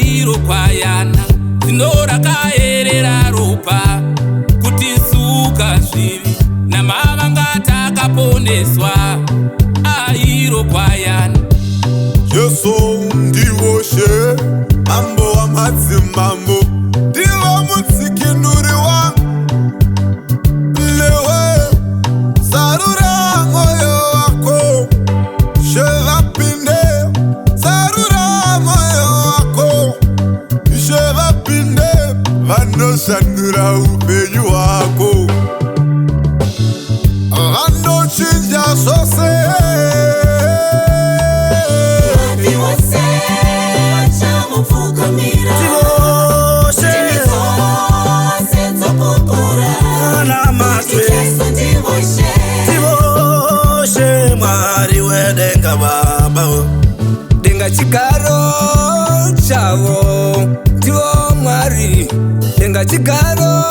airo kwayana zinora kaerera ropa kuti suka zvivi namavanga takaponeswa airo kwayana. Yesu ndiwoshe mambo wa madzimambo ndiwo mutsikinuri wangu lewe zarura moyo wako shevapinde zarura moyo wako shevapinde vanoshandura upenyu hwako vanochinja zvose. Denga chigaro chavo ndiwo Mwari, denga chigaro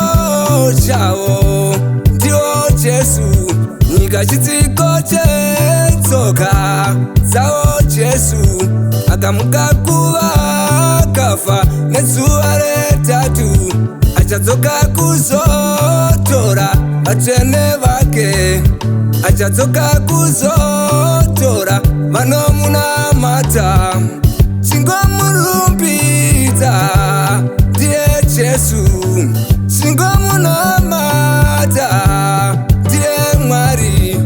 chavo ndiwo Jesu, nyika chitsiko chetsoka dzawo Jesu, akamuka kuvakafa nezuva retatu achadzoka kuzotora vatsvene vake, achadzoka kuzotora vanomunamata. Singomurumbidza ndiye Jesu, singomunamata ndiye Mwari.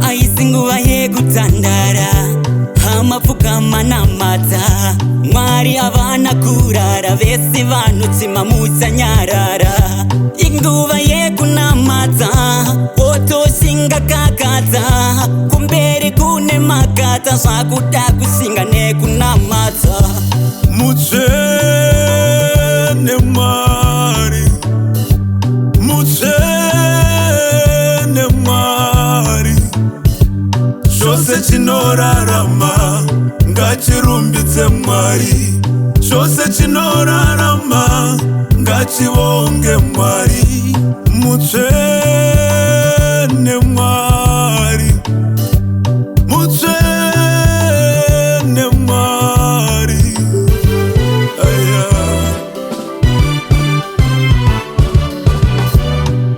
Aisinguva yekutandara hamapfukama namata, Mwari havana kurara vese vanotsima mutsanyarara. Inguva yekunamata wotoshinga kakata, kumberi kune makata zvakuda kusinga nekunamata. Mutsvene Mwari, mutsvene Mwari, chose chinorarama ngachirumbidze Mwari, chose chinorarama ngachivonge Mwari. Mutsvene Mwari, mutsvene Mwari, aya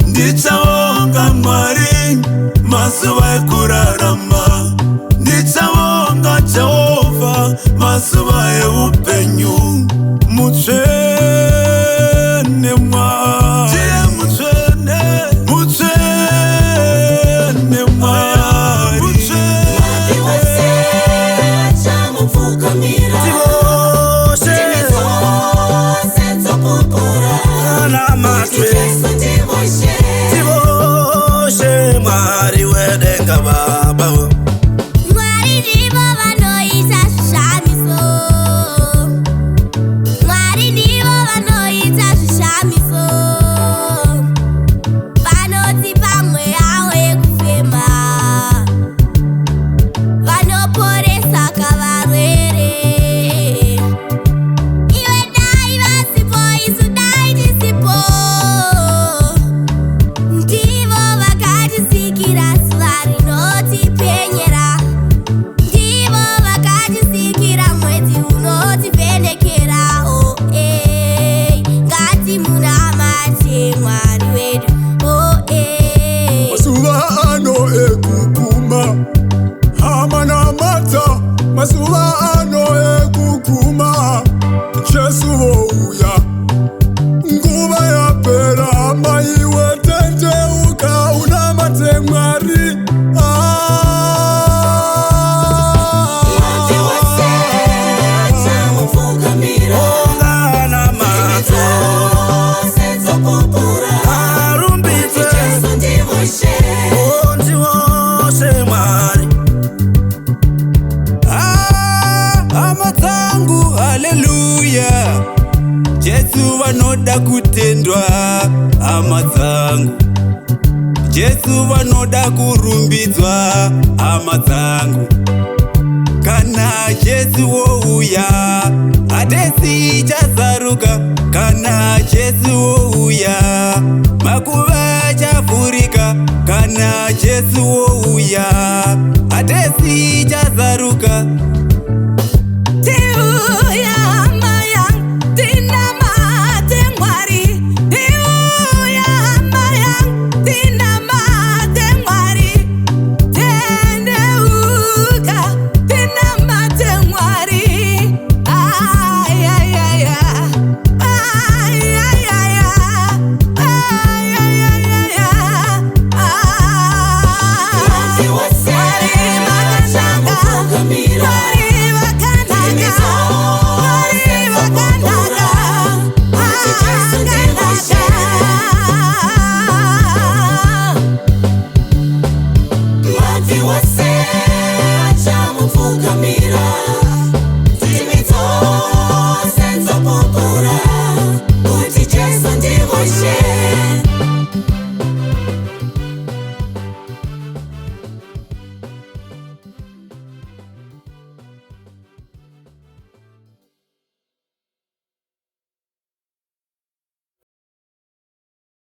ndichaonga Mwari mazuva ekurarama, ndichaonga Jehovha mazuva eupenyu. Mutsvene Mwari, mutsvene, mutsvene Mwari, Mwari wedenga baba. Mwari ndivo vanoita zvishamiso, Mwari ndivo vanoita zvishamiso, vanotipa mweya wekufema, vanoporesa kavarwere. Iwe dai vasipo, isu dai tisipo, ndivo vakatisikira zuva rinotipenyera, ndivo vakatisikira mwedzi unotivhenekera. Ngatimunamate Mwari wedu. mazuva ano ekuguma hamanamata, mazuva ano ekuguma Jesu vouya, nguva yapera. Maiwe tendeuka unamate Mwari. vanoda kutendwa hama dzangu, Jesu vanoda kurumbidzwa hama dzangu. Kana Jesu wouya hatesi chazaruka, kana Jesu wouya makuva chavhurika, kana Jesu wouya hatesi chazaruka.